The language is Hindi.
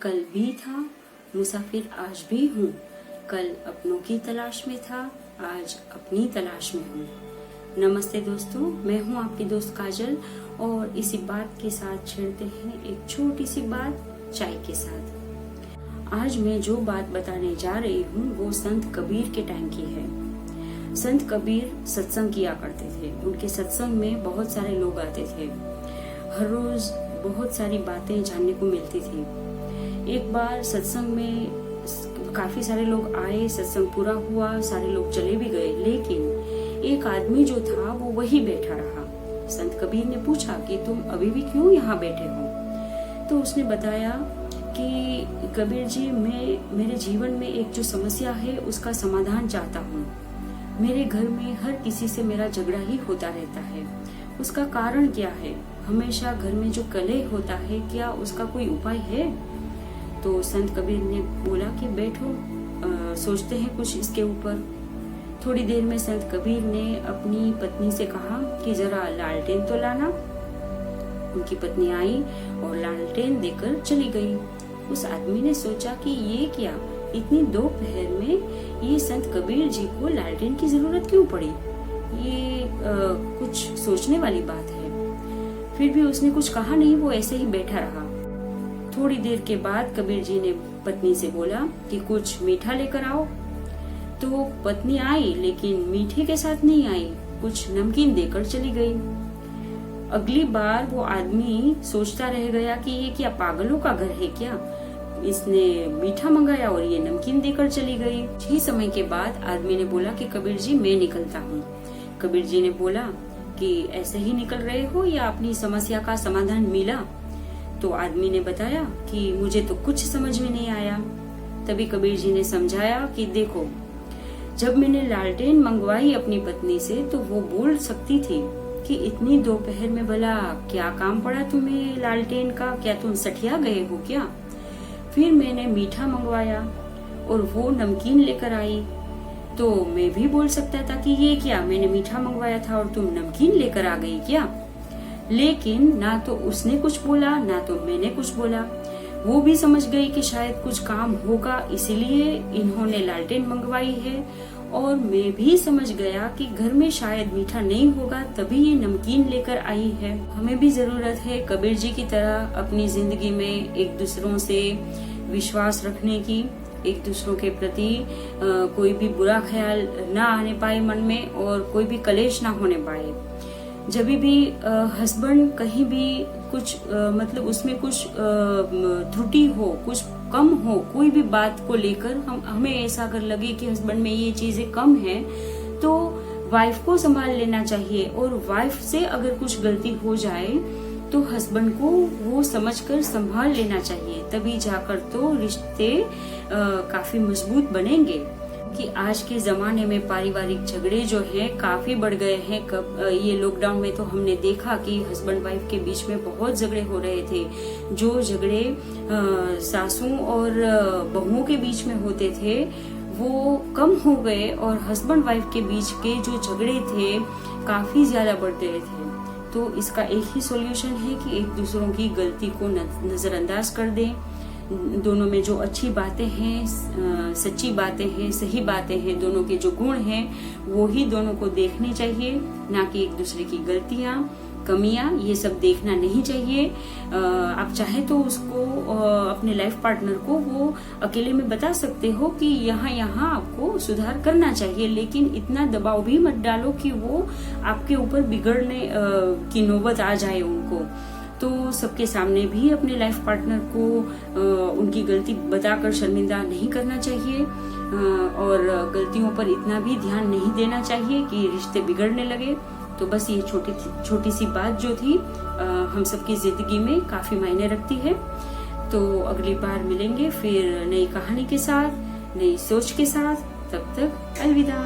कल भी था, मुसाफिर आज भी हूँ। कल अपनों की तलाश में था, आज अपनी तलाश में हूँ। नमस्ते दोस्तों, मैं हूँ आपकी दोस्त काजल और इसी बात के साथ छेड़ते हैं एक छोटी सी बात चाय के साथ। आज मैं जो बात बताने जा रही हूँ वो संत कबीर के टाइम की है। संत कबीर सत्संग किया करते थे। उनके सत्संग में बहुत सारे लोग आते थे। हर रोज बहुत सारी बातें जानने को मिलती थी। एक बार सत्संग में काफी सारे लोग आए, सत्संग पूरा हुआ, सारे लोग चले भी गए, लेकिन एक आदमी जो था वो वही बैठा रहा। संत कबीर ने पूछा कि तुम अभी भी क्यों यहाँ बैठे हो? तो उसने बताया कि कबीर जी, मैं मेरे जीवन में एक जो समस्या है उसका समाधान चाहता हूँ। मेरे घर में हर किसी से मेरा झगड़ा ही होता रहता है। उसका कारण क्या है? हमेशा घर में जो कलह होता है, क्या उसका कोई उपाय है? तो संत कबीर ने बोला कि बैठो, सोचते हैं कुछ इसके ऊपर। थोड़ी देर में संत कबीर ने अपनी पत्नी से कहा कि जरा लालटेन तो लाना। उनकी पत्नी आई और लालटेन देकर चली गई। उस आदमी ने सोचा कि ये क्या, इतनी दोपहर में ये संत कबीर जी को लालटेन की जरूरत क्यों पड़ी? ये कुछ सोचने वाली बात है। फिर भी उसने कुछ कहा नहीं, वो ऐसे ही बैठा रहा। थोड़ी देर के बाद कबीर जी ने पत्नी से बोला कि कुछ मीठा लेकर आओ। तो पत्नी आई, लेकिन मीठे के साथ नहीं आई, कुछ नमकीन देकर चली गई। अगली बार वो आदमी सोचता रह गया कि ये क्या पागलों का घर है क्या? इसने मीठा मंगाया और ये नमकीन देकर चली गई। ही समय के बाद आदमी ने बोला कि कबीर जी, मैं निकलता हूँ। कबीर जी ने बोला कि ऐसे ही निकल रहे हो या अपनी समस्या का समाधान मिला? तो आदमी ने बताया कि मुझे तो कुछ समझ में नहीं आया। तभी कबीर जी ने समझाया कि देखो, जब मैंने लालटेन मंगवाई अपनी पत्नी से तो वो बोल सकती थी कि इतनी दोपहर में भला क्या काम पड़ा तुम्हें लालटेन का, क्या तुम सठिया गए हो क्या? फिर मैंने मीठा मंगवाया और वो नमकीन लेकर आई, तो मैं भी बोल सकता था कि ये क्या, मैंने मीठा मंगवाया था और तुम नमकीन लेकर आ गई क्या? लेकिन ना तो उसने कुछ बोला ना तो मैंने कुछ बोला। वो भी समझ गई कि शायद कुछ काम होगा, इसीलिए इन्होंने लालटेन मंगवाई है, और मैं भी समझ गया कि घर में शायद मीठा नहीं होगा, तभी ये नमकीन लेकर आई है। हमें भी जरूरत है कबीर जी की तरह अपनी जिंदगी में एक दूसरों से विश्वास रखने की, एक दूसरों के प्रति कोई भी बुरा ख्याल ना आने पाए मन में और कोई भी कलेश ना होने पाए। जब भी हस्बैंड कहीं भी कुछ मतलब उसमें कुछ त्रुटि हो, कुछ कम हो, कोई भी बात को लेकर हमें ऐसा अगर लगे कि हस्बैंड में ये चीजें कम है, तो वाइफ को संभाल लेना चाहिए। और वाइफ से अगर कुछ गलती हो जाए तो हस्बैंड को वो समझकर संभाल लेना चाहिए, तभी जाकर तो रिश्ते काफी मजबूत बनेंगे। कि आज के जमाने में पारिवारिक झगड़े जो हैं काफी बढ़ गए हैं। ये लॉकडाउन में तो हमने देखा कि हस्बैंड वाइफ के बीच में बहुत झगड़े हो रहे थे। जो झगड़े सासू और बहुओं के बीच में होते थे वो कम हो गए और हस्बैंड वाइफ के बीच के जो झगड़े थे काफी ज्यादा बढ़ गए थे। तो इसका एक ही सॉल्यूशन है कि एक दूसरों की गलती को नजरअंदाज कर दें। दोनों में जो अच्छी बातें हैं, सच्ची बातें हैं, सही बातें हैं, दोनों के जो गुण हैं वो ही दोनों को देखने चाहिए, ना कि एक दूसरे की गलतियां, कमियां, ये सब देखना नहीं चाहिए। आप चाहे तो उसको अपने लाइफ पार्टनर को वो अकेले में बता सकते हो कि यहाँ आपको सुधार करना चाहिए, लेकिन इतना दबाव भी मत डालो कि वो आपके ऊपर बिगड़ने की नौबत आ जाए उनको। तो सबके सामने भी अपने लाइफ पार्टनर को उनकी गलती बताकर शर्मिंदा नहीं करना चाहिए और गलतियों पर इतना भी ध्यान नहीं देना चाहिए कि रिश्ते बिगड़ने लगे। तो बस ये छोटी सी बात जो थी हम सबकी जिंदगी में काफी मायने रखती है। तो अगली बार मिलेंगे फिर नई कहानी के साथ, नई सोच के साथ। तब तक अलविदा।